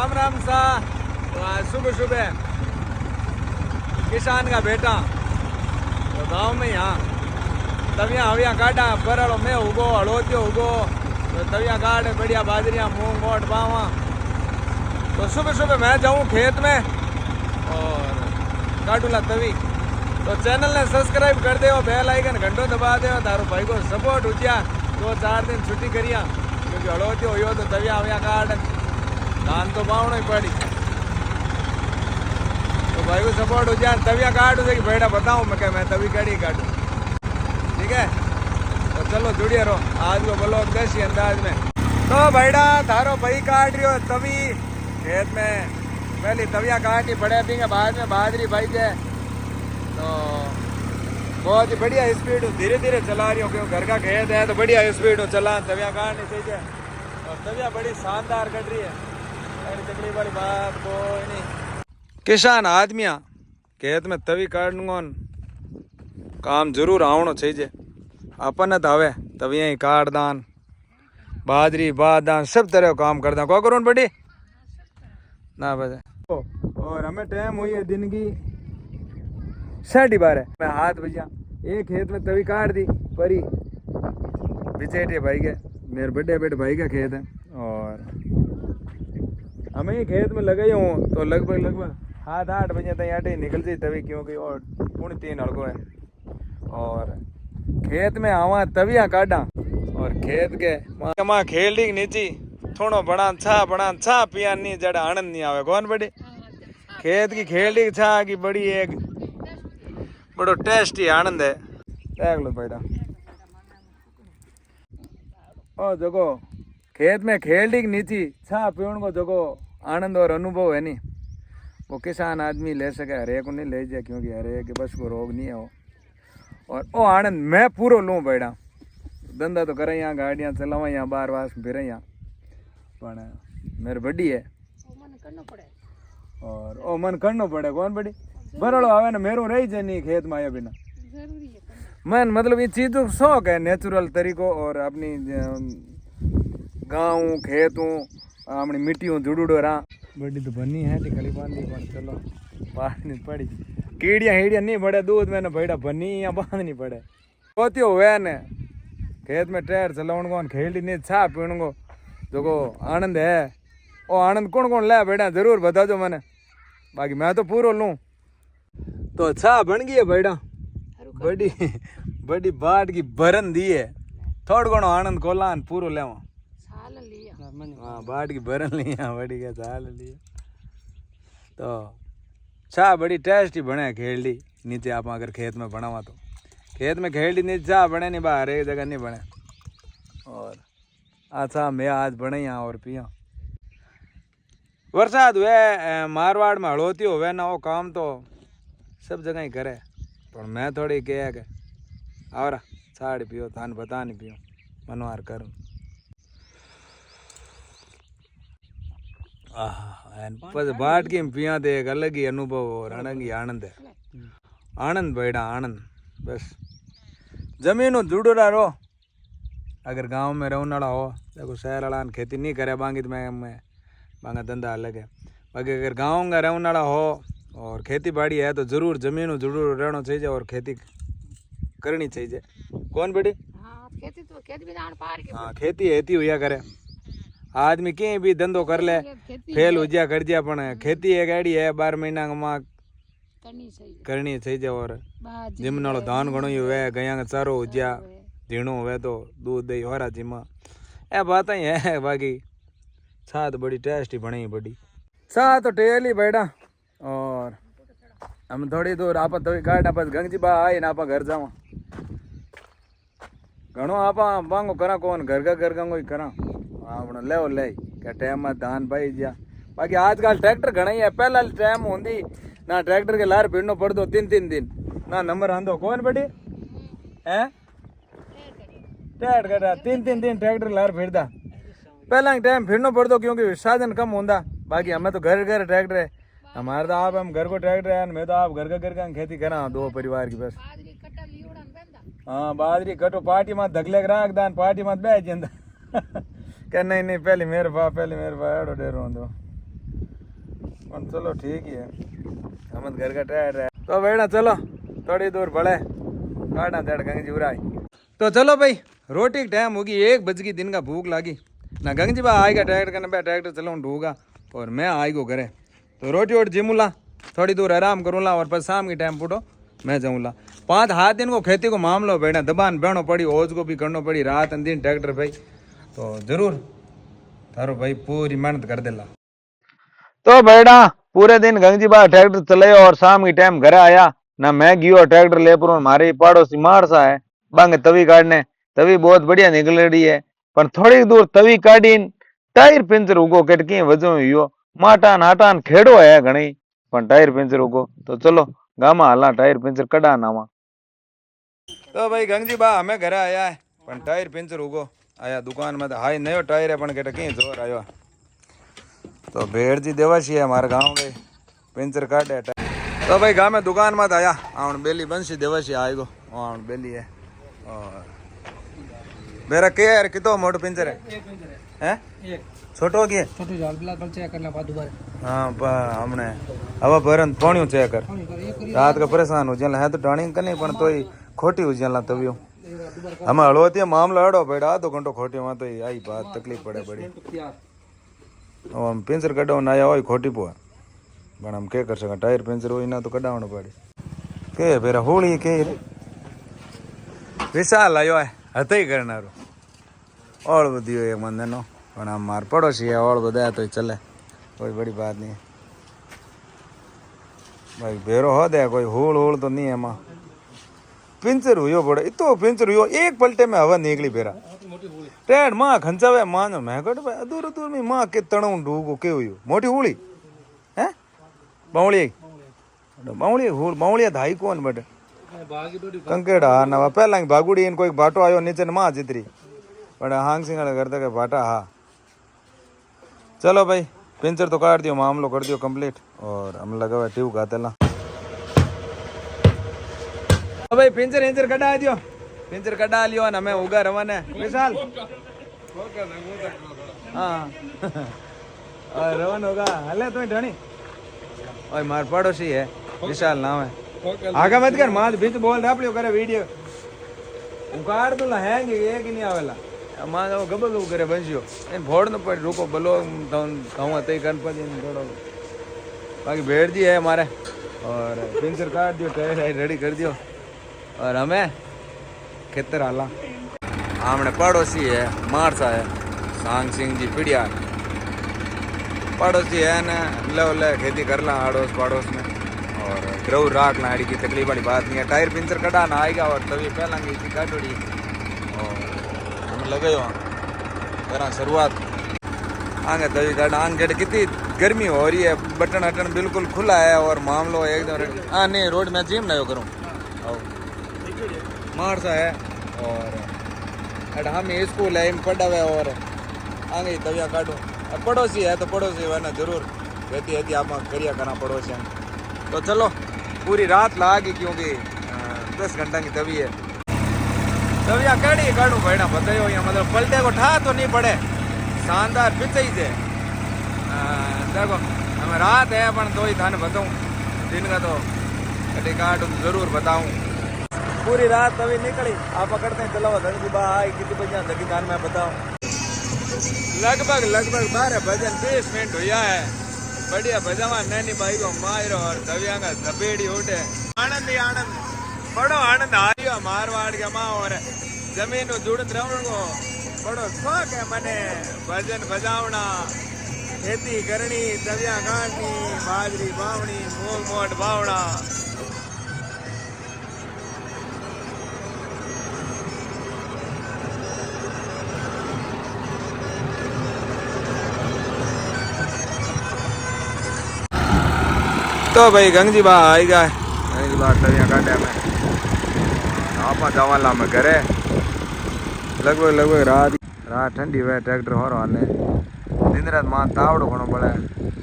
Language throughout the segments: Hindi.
राम राम सा। तो आज सुबह सुबह किसान का बेटा तो गांव में यहाँ तविया हविया काटा बरड़ो में उगो हड़ोतियो उगो तो तविया काटे बढ़िया बाजरिया मूंग मोट बावा। तो सुबह सुबह मैं जाऊँ खेत में और काटूला तवी। तो चैनल ने सब्सक्राइब कर दे, बेल आइकन घंटो दबा दे, तारो भाई को सपोर्ट उठिया 2-4 दिन छुट्टी करिया क्योंकि हड़ोती हो तो तविया हविया काट धान तो बावणो ही पड़ी। तो भाई को सपोर्ट हो जाए तविया काट हो जाएगी बेटा बताऊँ मैं क्या मैं तभी काटी काटूँ। ठीक है तो चलो जुड़िए रहो आज को ब्लॉग देसी अंदाज में। तो भाईडा थारो भाई काट रही हो तभी खेत में पहले तविया काटी बड़े पींगे बाद में बाजरी भाई के। तो बहुत ही बढ़िया स्पीड धीरे धीरे चला रही हूँ क्योंकि घर का खेत है तो बढ़िया स्पीड में चला तविया काटनी चाहिए। और तविया बड़ी शानदार कट रही है, तकलीफ वाली बात कोई नहीं। किसान आदमियाँ खेत में तवी काटूंगा काम जरूर आवनो चाहिए। अपन तो हवे तविया ही काट दान बाजरी बादान सब तरह काम कर दान को करो बड़ी ना बजे। और हमें टाइम हुई है दिन की 12:30। मैं हाथ भैया एक खेत में तवी काट दी परी बिचेटे भाई के मेरे बड़े बेटे भाई का खेत है और हमें ही खेत में लगे हूँ तो लगभग 7-8 बजे तक आटे निकल जाए तभी क्योंकि और 3 हड़को है। और खेत में आवा तविया काटा और खेत के वहाँ खेलडी नीची थोड़ो बड़ा छा पिया नहीं जड़ा आनंद नहीं आवे कौन बड़ी खेत की खेलडी छा की बड़ी एक बड़ो टेस्टी आनंद है। देख लो बेटा ओ जगो खेत में खेलडी की नीची छा पीण को जगो आनंद और अनुभव है नी वो किसान आदमी ले सके हरेक को नहीं ले जाए क्योंकि हरेक बस को रोग नहीं है वो। और वो आनंद मैं पूरा लूँ बेटा धंधा तो करें यहाँ गाड़ियाँ चलावा यहाँ बार बार फिर यहाँ पर मेरे बड़ी है और ओ मन करना पड़े कौन बड़ी बरड़ो आवे ना मेरो रही जाए नहीं खेत में आया बिना मन मतलब ये चीज़ों शौक है नेचुरल तरीकों और अपनी गाँव खेतों अपनी मिट्टियों जुड़ूड़ो रहा बड़ी तो बनी है खड़ी बांधी पर चलो बांधनी पड़ी कीड़ियाँ हीड़ियाँ नहीं पड़े दूध में ना बैठा बनी या बांधनी पड़े होती हुए ने खेत में टायर चलावन को खेलती नहीं छा पीण को जो को आनंद है वो आनंद कौन कौन ले बेटा जरूर बता दो मैंने बाकी मैं तो पूरा लूँ। तो छा बन गई है बेटा बड़ी बड़ी बाट की बरन दी है थोड़ा घणो आनंद कोला पूरो ले हाँ बाट की बरन लिया बड़ी का चाल लिया। तो छा बड़ी टेस्टी बने खेलडी नीचे आप अगर खेत में बनावा तो खेत में खेलडी नीचे छा बने नहीं बाहर एक जगह नहीं बने। और अच्छा मैं आज बने यहाँ और पिया बरसात हुए मारवाड़ में हड़ोती हुए ना वो काम तो सब जगह ही करे पर मैं थोड़ी क्या के और छाड़ पियो थान बता नहीं पियो मनवार करूँ बाट की पिया दे एक अलग ही अनुभव और अलग ही आनंद है आनंद बेटा आनंद बस जमीन जुड़ो रहो। अगर गांव में रहने वाला हो देखो शहर वाला खेती नहीं करे बांगी तो मैं बांगा धंधा अलग है बाकी अगर गाँव का रहने वाला हो और खेती बाड़ी है तो जरूर जमीन जुड़ो रहना चाहिए और खेती करनी चाहिए कौन बेटी हाँ खेती हेती हुआ करे आदमी कहीं भी धंधो कर ले फेल हो जा कर जा पण खेती एक ऐडी है 12 महीना में करनी चाहिए। और जिम नालो धान घणो ही हुए गया का चारो हो जा झीणो हुए तो दूध दही हो रहा जिम ए बात ही है। बाकी छा तो बड़ी टेस्टी बनी बड़ी छा तो टेली बैठा और हम थोड़ी दूर आप गाड़ आप गंगजी बा आई ना आप घर जावा घणो आप बांगो करा कौन घर का कोई करा आपने ले ले क्या टाइम में धान पाई जा। बाकी आजकल ट्रैक्टर घना ही है पहला टाइम होंगी ना ट्रैक्टर के लार फिरनो पड़ दो 3-3 दिन ना नंबर आंदो कौन बड़ी है टायर कटा 3-3 दिन ट्रैक्टर लार फिरदा पहला टाइम फिरनो पड़ दो क्योंकि साधन कम होंदा। बाकी हमें तो घर ट्रैक्टर है हमारे तो आप हम घर को ट्रैक्टर है मैं तो आप घर का खेती करा 2 परिवार की बस हाँ बाजरी कटो पार्टी मत धगले राख दान पार्टी मत बैठ जाता क्या नहीं पहले मेरे पा एड़ो डेरो चलो ठीक ही है, हम घर का टायर है तो बेटा चलो थोड़ी दूर बढ़े काटा चढ़ गंग जी उराई। तो चलो भाई रोटी टाइम होगी 1 बज दिन का भूख लगी ना गंग जी बा आएगा ट्रैक्टर करने पे ट्रैक्टर चलो ढूंगा और मैं आएगो घरे तो रोटी वोटी जिमूला थोड़ी दूर आराम करूँला और बस शाम की टाइम फूटो मैं जाऊँला 5 दिन को खेती को मामलो बेटा दबान बहनो पड़ी ओज को भी करना पड़ी रात दिन ट्रैक्टर भाई तो जरूर थारो भाई पूरी मेहनत कर देला। तो बेटा पूरे दिन गंगजी बा ट्रैक्टर चले और शाम की टाइम घर आया ना मैं गयो ट्रैक्टर ले पर मारे पड़ोसी मारसा है बांगे तवी काटने तवी बहुत बढ़िया निकल रही है पर थोड़ी दूर तवी काटी टायर पंचर उगो कटकी वजह यो माटान आटान खेड़ो है घणी पर टायर पंचर उगो तो चलो गामा हाला टायर पंचर कड़ा नावा। तो भाई गंगजी बा हमें घर आया है पर टायर पंचर उगो आया दुकान में तो हाई नयो टायर है पण कटकी जोर आयो तो भेड़ जी देवाशी है हमारे गांव के पेंचर काटे तो भाई गांव में दुकान मत आया आउन बेली बंसी देवाशी आएगो आउन बेली है और मेरा के यार कितो मोटो पेंचर है एक छोटो के छोटो जाल बिला कल चेक करना बाद दोबारा हां हमने अब भरन पानी चेक कर रात का परेशान हो जला है तो टाणी कने पण तोय खोटी हो जला तवियो हम हळवती मामला अड़ो बेड़ा आधो घंटो खोटी में तो आई बात तकलीफ पड़े बड़ी हम पेंचर कढ़ाव आया हो खोटी पुआ पण हम क्या कर सका टायर पेंचर हो ना तो कढ़ावना पड़े के फेरा होली के विशाल आयो है हते करनारो और बदियो एक मंदे नो पण हम मार पड़ोसी है और बदाया तो चले कोई बड़ी बात नहीं भाई बेरो हो दे कोई होल होल तो नहीं है मां पेंचर हुयो बड़े इतो पेंचर हुयो एक पलटे में हवा निकली बेरा टेड मां खंचावे मानो मैं कट दूर दूर में मां के तणो डूगो के हुयो मोटी होली हैं बावली बावली होल बावली धाई कौन बट कंकेड़ा ना पहला भागुड़ी इन कोई बाटो आयो नीचे मां जितरी पण हांग सिंह करता के बाटा हा चलो भाई पेंचर तो काट दियो मामलो कर दियो कंप्लीट और हम लगा हुआ ट्यूब गातेला तो भाई पेंचर एंचर कटा दियो पेंचर कटा लियो ना मैं उगा रवाना विशाल हाँ और रवन होगा हले तो ढणी और मार पड़ोसी है विशाल नाम है आगे मत कर मां बीच बोल रहा अपने करे वीडियो उकार तो हैंग एक ही नहीं आवेला मां वो गबल करे बंसियो इन भोड़ न पड़ रुको बलो कहूँ ते गणपति थोड़ो बाकी भेड़ जी है हमारे और पेंचर काट दियो टायर रेडी कर दियो और हमें खेतर आला हमने पड़ोसी है मारसा है सांग सिंह जी पिड़िया पड़ोसी है ना ले खेती कर ला आड़ोस पड़ोस में और ग्रह राख ला की तकलीफ वाली बात नहीं है टायर पिंचर कटाना आएगा और तभी पहलेंगे इसी काटोड़ी और हम लगे हो करा शुरुआत आगे तभी काट आंग जड़ कितनी गर्मी हो रही है बटन अटन बिल्कुल खुला है और मामलो एकदम हाँ नहीं रोड में जिम ना करूँ मारसा है और हम स्कूल है पढ़ा हुआ और आगे तविया काटूँ पड़ोसी है तो पड़ोसी वरना जरूर रहती रहती आप करिया करना पड़ोसी तो चलो पूरी रात लागी क्योंकि 10 घंटा की तवी है तविया कड़ी काटू भाईना बताइयो यहाँ मतलब पलटे को ठा तो नहीं पड़े शानदार पीछे ही थे देखो हमें रात है अपन तो ही थाने बताऊँ दिन का तो कटी काटू तो जरूर बताऊँ पूरी रात तभी निकली आप पकड़ते हैं चलो धनजी भाई कितनी बजे धकी धान में बताऊँ लगभग 12 भजन 20 मिनट हुआ है बढ़िया भजवा नैनी भाई को मारो और तविया का झपेड़ी उठे आनंद ही आनंद बड़ो आनंद आयो मारवाड़ के माँ और जमीन जुड़त रहने को बड़ो शौक है मने भजन बजावना खेती करनी तविया काटनी बाजरी बावनी मूंग मोट बावना तो भाई गंगजी बा आई गए गंगजी बा तविया काटे में आप जावाला में घरे लगभग रात ठंडी हुए ट्रैक्टर हो रहा दिन रात मां तावड़ो घणो पड़े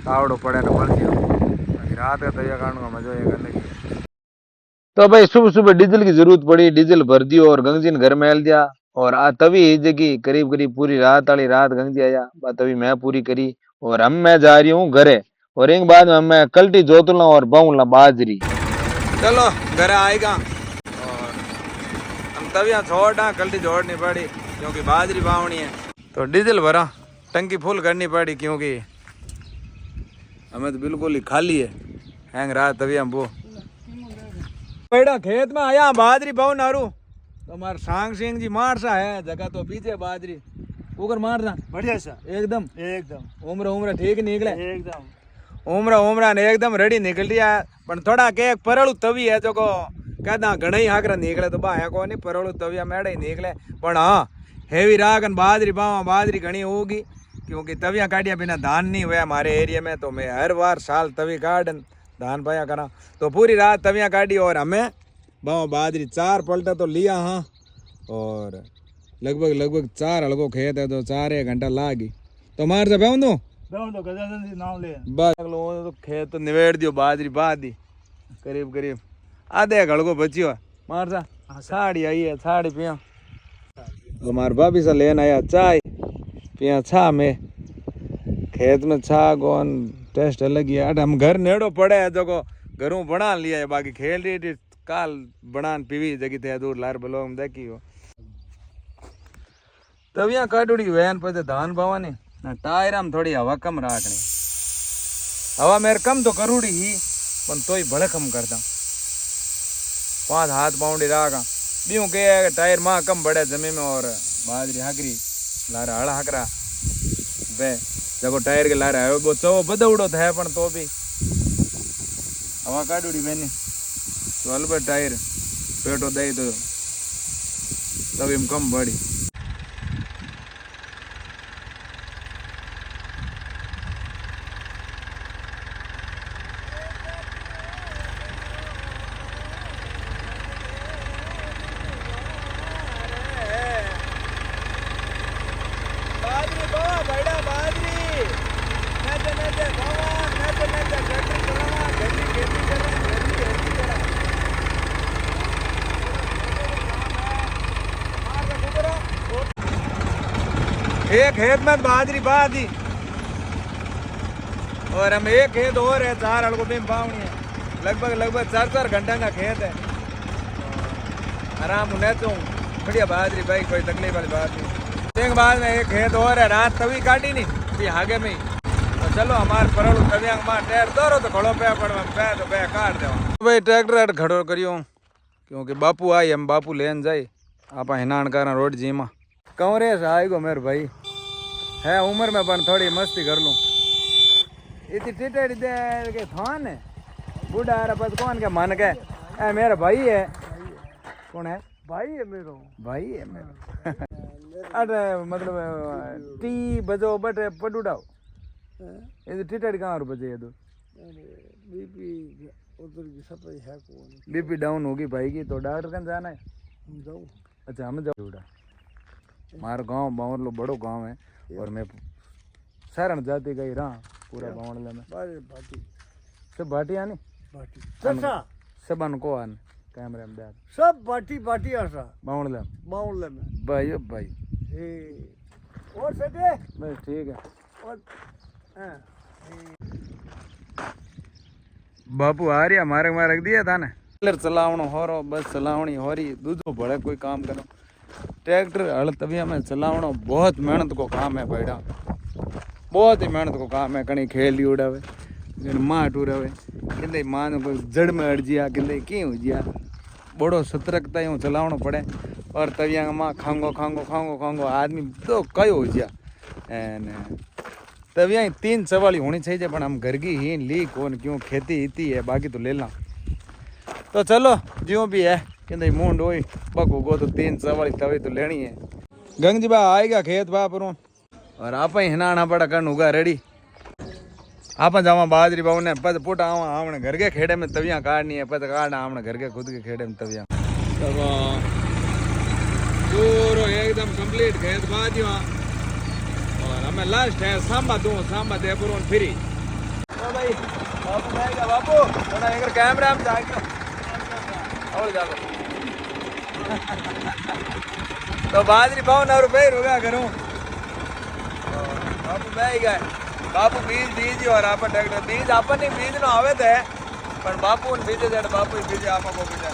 तावड़ो पड़े तो बढ़ गयो रात का तविया काटने का मजा ये करने की। तो भाई सुबह सुबह डीजल की जरूरत पड़ी डीजल भर दियो और गंगजी ने घर में हेल दिया और तभी जगी करीब पूरी रात वाली रात गंगजी आया तभी मैं पूरी करी और हम मैं जा रही हूँ घरे और एक बाद में मैं कल्टी जोतला और बाऊला बाजरी। चलो घर आएगा और हम तब यहाँ छोड़ा कल्टी जोड़नी पड़ी क्योंकि बाजरी बावनी है। तो डीजल भरा, टंकी फुल करनी पड़ी क्योंकि हमें तो बिल्कुल ही खाली है। हैंग रहा तभी हम वो बेटा खेत में आया बाजरी पाओ नारू। तो हमारे सांग सिंह जी मारसा है जगह तो पीछे बाजरी ऊपर मारना बढ़िया सा एकदम एकदम उम्र ठीक निकले एकदम उम्र ने एकदम रेडी निकल रहा है। पण थोड़ा के परळू तवी है जो को कहना घणई हाकरा निकले तो बा है को नहीं परळू तविया मेड़े ही निकले। पण हाँ हेवी राग बाजरी पावा बाजरी घनी होगी क्योंकि तविया काटिया बिना धान नहीं हुआ हमारे एरिया में। तो मैं हर बार साल तवी काट धान पाया करा तो पूरी रात तविया काटी और हमें बावा बाजरी 4 पलटा तो लिया। हाँ और लगभग 4 हलको खेत है तो 4 घंटा लागी तो मार से बेहूं दो नाम ले बस तो खेत तो निवेड़ दियो बाजरी बा दी करीब आधे घड़को बची मार सा साड़ी आई है साड़ी पिया हमारे भाभी से लेना आया चाय पिया छा में खेत में छा कौन टेस्ट अलग ही है। हम घर नेड़ो पड़े है जो को घरों बना लिया है बाकी खेल रही थी काल बनान पीवी जगी थे दूर लार बलो हम देखी हो तब यहाँ काटूड़ी वैन पे धान पावानी ना टायर हम थोड़ी हवा कम राखनी हवा मेरे कम तो करूड़ी ही पण तो ही भले कम करता 5 हाथ पाउंडी राखा बीऊ के टायर माँ कम बढ़े जमीन में और बाजरी हाकरी लारा हड़ हाकरा बे जगो टायर के लारा है वो चो बदौड़ो था पण तो भी हवा काटूड़ी बेनी तो अलबत टायर पेटो दे तो तभी कम बढ़ी। एक खेत में बाजरी बा दी और हम एक खेत और है 4 हलको बीम पावनी है लगभग 4 घंटा का खेत है आराम ने तो बढ़िया बाजरी भाई कोई तकलीफ वाली बात नहीं। एक बाद में एक खेत और है रात तभी काटी नहीं भी आगे में तो चलो हमारे परल तभी हमारे टायर दौड़ो तो खड़ो पे पड़वा पे तो पे काट दो भाई ट्रैक्टर खड़ो करियो क्योंकि बापू आई हम बापू लेन जाए आप हिनाण कारण रोड जी में कौन रे आएगो मेरे भाई है उम्र में बन थोड़ी मस्ती कर लूँ इतनी टिटेड़ी दे के थान है बूढ़ा आ रहा कौन के मन के ए मेरा भाई है कौन है भाई है मेरो अरे मतलब टी बजो बटे पडुडाओ ये टिटेड़ी कहाँ बजे तो बीपी उधर की सफाई है कौन बीपी डाउन होगी भाई की तो डॉक्टर कन जाना है हम जाऊँ अच्छा हम जाओ हमारा गाँव बावरलो बड़ो गाँव है और मैं शरण जाति गई रहा पूरा बावरले में भाटी सब भाटिया नहीं भाटी ससा सब अनको आन कैमरे में देख सब भाटी आसा बावरले बाउल में भाई भाई और सटे बस ठीक है और बापू आ रही हमारे में रख दिया था ना चलावनो हो रो बस चलावनी हो रही दूधो बड़े कोई काम करो ट्रैक्टर हल तभी हमें चलावनो बहुत मेहनत को काम है भाईड़ा बहुत ही मेहनत को काम है कहीं खेल उड़ावे माँ टूरावे कि माँ कोई जड़ में अड़ जिया कि क्यों जिया बड़ो सतर्कता यूँ चलावनो पड़े और तभी माँ खांगो आदमी तो कई हो जिया तभी 3 सवाली होनी चाहिए पर हम घर की ही ली कौन क्यों खेती इतनी है बाकी तो ले ला तो चलो जो भी है कि मूंड हो बको गो तो 3 सवाली तभी तो लेनी है। गंग जी बा आएगा खेत बापरू और आप ही हिनाना पड़ा कर उगा रेडी आप जावा बाजरी बाबू ने पद पुट आवा हमने घर के खेड़े में तवियां काटनी है पद काटना हमने घर के खुद के खेड़े में तवियां पूरा एकदम कंप्लीट खेत बाजिया और हमें लास्ट है सांबा देपुर फ्री तो भाई बापू आएगा बापू थोड़ा एक कैमरा में जाएगा और जाओ तो बाजरी 52 रुपये रुका करूँ बापू बैठ गए बापू बीज बीज और आप ट्रैक्टर बीज अपन बीज नो आवे थे पर बापू ने बीजे जड़ बापू बीजे आपा को बीजा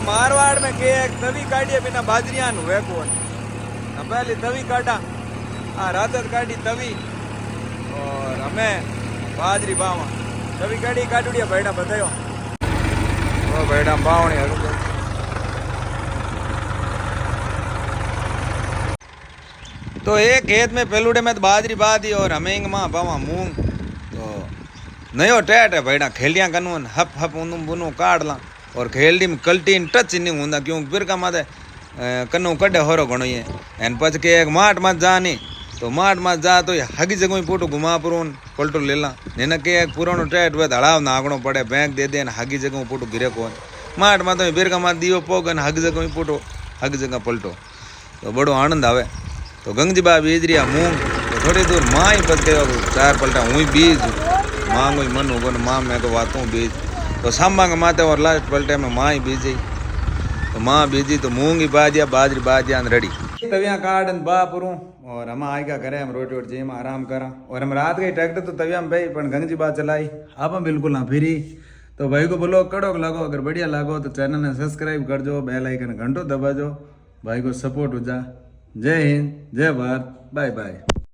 मारवाड़ में के एक तवी काढ़ी बिना बाजरिया नु वे कोन ना पहले तवी काटा आ रात काढ़ी तवी और हमें बाजरी बावा तवी काढ़ी काटुड़िया बैठा बतायो वो बैठा बावणी तो एक खेत में पेलुड़े में तो बाजरी बादी और हमें माँ बावा मूंग तो नयो टैट है भाईडा खेलियां कनून हप हप उन्नू बुनू काट ला और खेलडी में कल्टी टच नहीं होंदा क्योंकि फिर का माते कन्नू कड्डे होरो घणो ये एन पछ के एक माट मत जा नहीं तो माट मत जा तो हगी जगह पोटो घुमा पुरोन पलटो ले ला ने के एक पुरानो टैट वे धड़ाव नागणो पड़े बैंक दे दे हगी जगह पोटो गिरे कोन माट मत तो बिर का मत दियो पोग न हगी जगह पोटो हगी जगह पलटो तो बड़ो आनंद आवे तो गंगजीबा बीज रहा मूंग तो थोड़ी दूर माँ ही बच गए 4 पलटा हुई बीज माँ को मन होगा न माँ मैं तो वातों बीज तो सांबा के माते और लास्ट पलटे में माँ ही बीजी तो माँ बीजी तो मूंग ही बाजिया बाजरी बाजिया रेडी तविया काट बा पुरूं और हम आएगा करें हम रोटी वोटी में आराम करा और हम रात गई ट्रैक्टर तो तविया में भाई पर गंगजीबा चलाई आप बिल्कुल ना फिरी तो भाई को बोलो कड़ो लगो अगर बढ़िया लगो तो चैनल ने सब्सक्राइब कर दो बेल आइकन घंटो दबा दो भाई को सपोर्ट हो जा जय हिंद जय भारत बाय बाय।